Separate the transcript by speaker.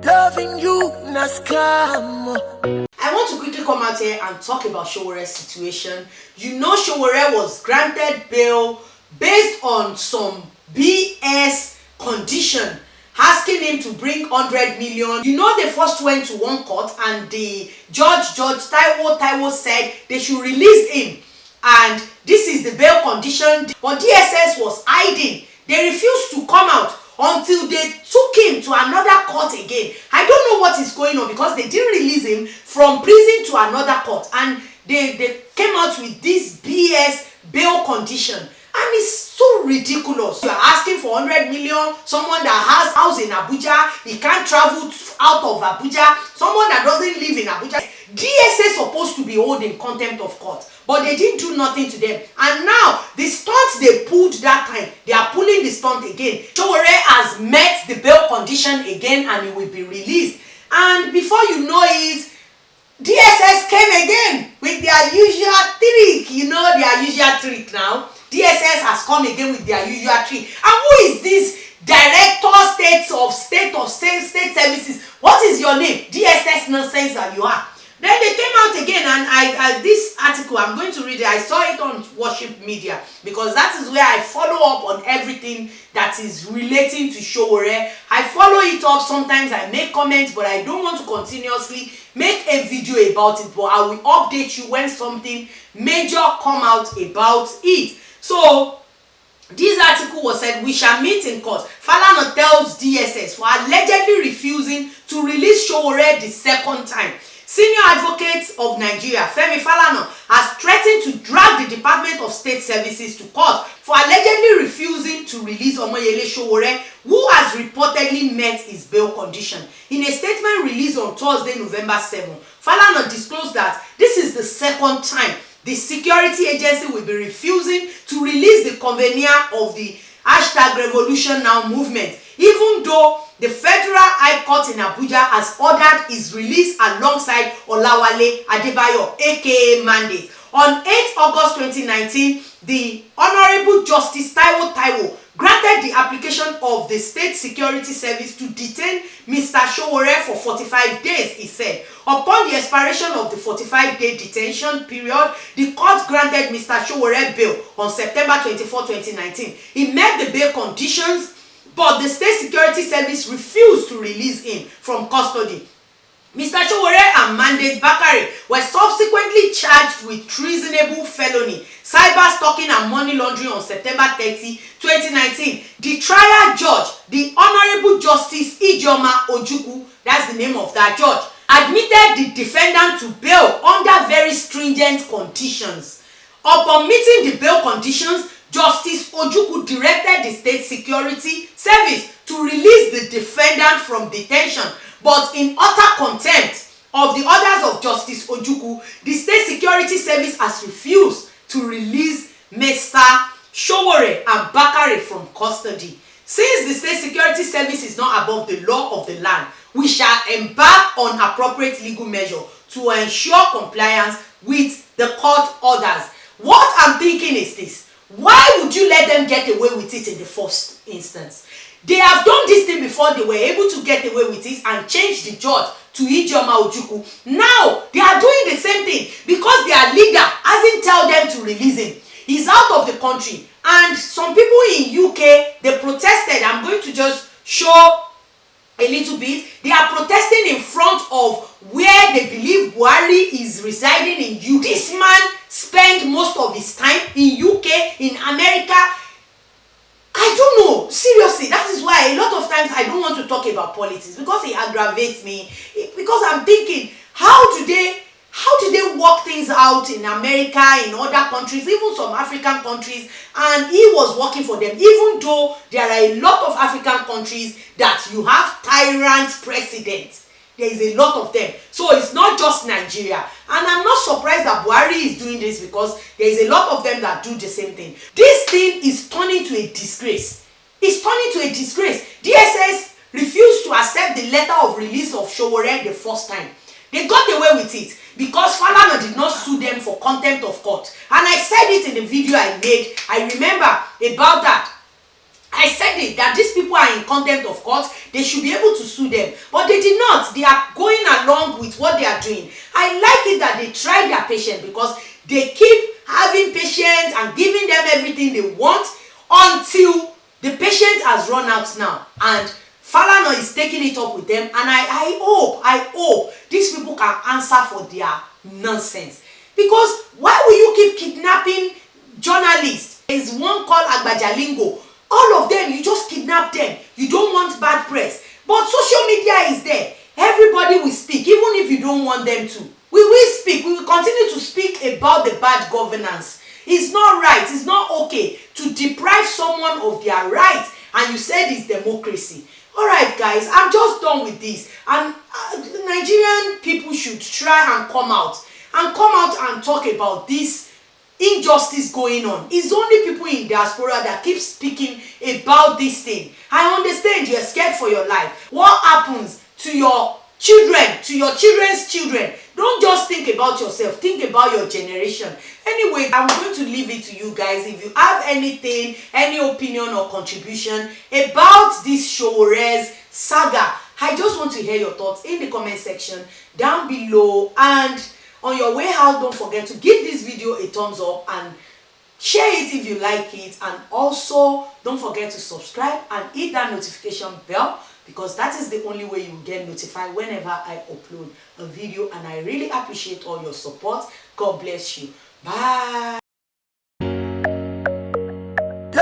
Speaker 1: Loving you na scam.
Speaker 2: I want to quickly come out here and talk about Sowore's situation. You know, Sowore was granted bail based on some BS condition, asking him to bring 100 million. You know, they first went to one court and the Judge Taiwo said they should release him. And this is the bail condition. But DSS was hiding. They refused to come out until they took him to another court again. I don't know what is going on because they didn't release him from prison to another court. And they came out with this BS bail condition. And it's so ridiculous. You are asking for 100 million, someone that has house in Abuja, he can't travel out of Abuja, someone that doesn't live in Abuja. DSA supposed to be holding contempt of court, but they didn't do nothing to them. And now, the stunt they pulled that time, they are pulling the stunt again. Sowore has met the bail condition again and he will be released. And before you know it, DSS came again with their usual trick. You know their usual trick now. DSS has come again with their usual trick. And who is this director state services? What is your name? DSS nonsense that you are. Then they came out again, and this article, I'm going to read it. I saw it on Worship Media because that is where I follow up on everything that is relating to Sowore. I follow it up. Sometimes I make comments, but I don't want to continuously make a video about it. But I will update you when something major come out about it. So this article was said, we shall meet in court. Falana tells DSS for allegedly refusing to release Sowore the second time. Senior advocate of Nigeria, Femi Falana, has threatened to drag the Department of State Services to court for allegedly refusing to release Omoyele Sowore, who has reportedly met his bail condition. In a statement released on Thursday, November 7, Falana disclosed that this is the second time the security agency will be refusing to release the convener of the #RevolutionNow movement, even though the Federal High Court in Abuja has ordered his release alongside Olawale Adebayo, aka Mandate. On 8 August 2019, the Honorable Justice Taiwo granted the application of the State Security Service to detain Mr. Sowore for 45 days, he said. Upon the expiration of the 45-day detention period, the court granted Mr. Sowore bail on September 24, 2019. He met the bail conditions, but the State Security Service refused to release him from custody. Mr. Sowore and Mandate Bakare were subsequently charged with treasonable felony, cyber stalking and money laundering on September 30, 2019. The trial judge, the Honorable Justice Ijeoma Ojukwu, that's the name of that judge, admitted the defendant to bail under very stringent conditions. Upon meeting the bail conditions, Justice Ojukwu directed the State Security Service to release the defendant from detention. But in utter contempt of the orders of Justice Ojukwu, the State Security Service has refused to release Mr. Sowore and Bakare from custody. Since the State Security Service is not above the law of the land, we shall embark on appropriate legal measure to ensure compliance with the court orders. What I'm thinking is this: why would you let them get away with it in the first instance? They have done this thing before. They were able to get away with it and change the judge to Ijeoma Ojukwu. Now they are doing the same thing because their leader hasn't told them to release him. He's out of the country, and some people in UK, they protested. I'm going to just show a little bit. They are protesting in front of where they believe Buhari is residing in UK. This man spent most of his time in UK, in America. I don't know, seriously. That is why a lot of times I don't want to talk about politics, because it aggravates me. Because I'm thinking, how do they work things out in America, in other countries, even some African countries, and he was working for them, even though there are a lot of African countries that you have tyrant presidents. There is a lot of them. So it's not just Nigeria. And I'm not surprised that Buhari is doing this, because there is a lot of them that do the same thing. This thing is turning to a disgrace. It's turning to a disgrace. DSS refused to accept the letter of release of Sowore the first time. They got away with it because Falana did not sue them for contempt of court. And I said it in the video I made. I remember about that. I said it, that these people are in contempt of court. They should be able to sue them, but they did not. They are going along with what they are doing. I like it that they try their patience, because they keep having patience and giving them everything they want until the patient has run out now, and Falana is taking it up with them. And I hope these people can answer for their nonsense, because why will you keep kidnapping journalists? There is one called Agbajalingo. All of them, you just kidnap them. You don't want bad press, but social media is there. Everybody will speak, even if you don't want them to. We will speak. We will continue to speak about the bad governance. It's not right. It's not okay to deprive someone of their right, and you said it's democracy. All right, guys, I'm just done with this, and Nigerian people should try and come out and talk about this injustice going on. It's only people in diaspora that keep speaking about this thing. I understand you're scared for your life. What happens to your children, to your children's children? Don't just think about yourself, think about your generation. Anyway, I'm going to leave it to you guys. If you have anything, any opinion or contribution about this Sowore's saga, I just want to hear your thoughts in the comment section down below. And on your way out, don't forget to give this video a thumbs up and share it if you like it. And also, don't forget to subscribe and hit that notification bell, because that is the only way you will get notified whenever I upload a video. And I really appreciate all your support. God bless you. Bye.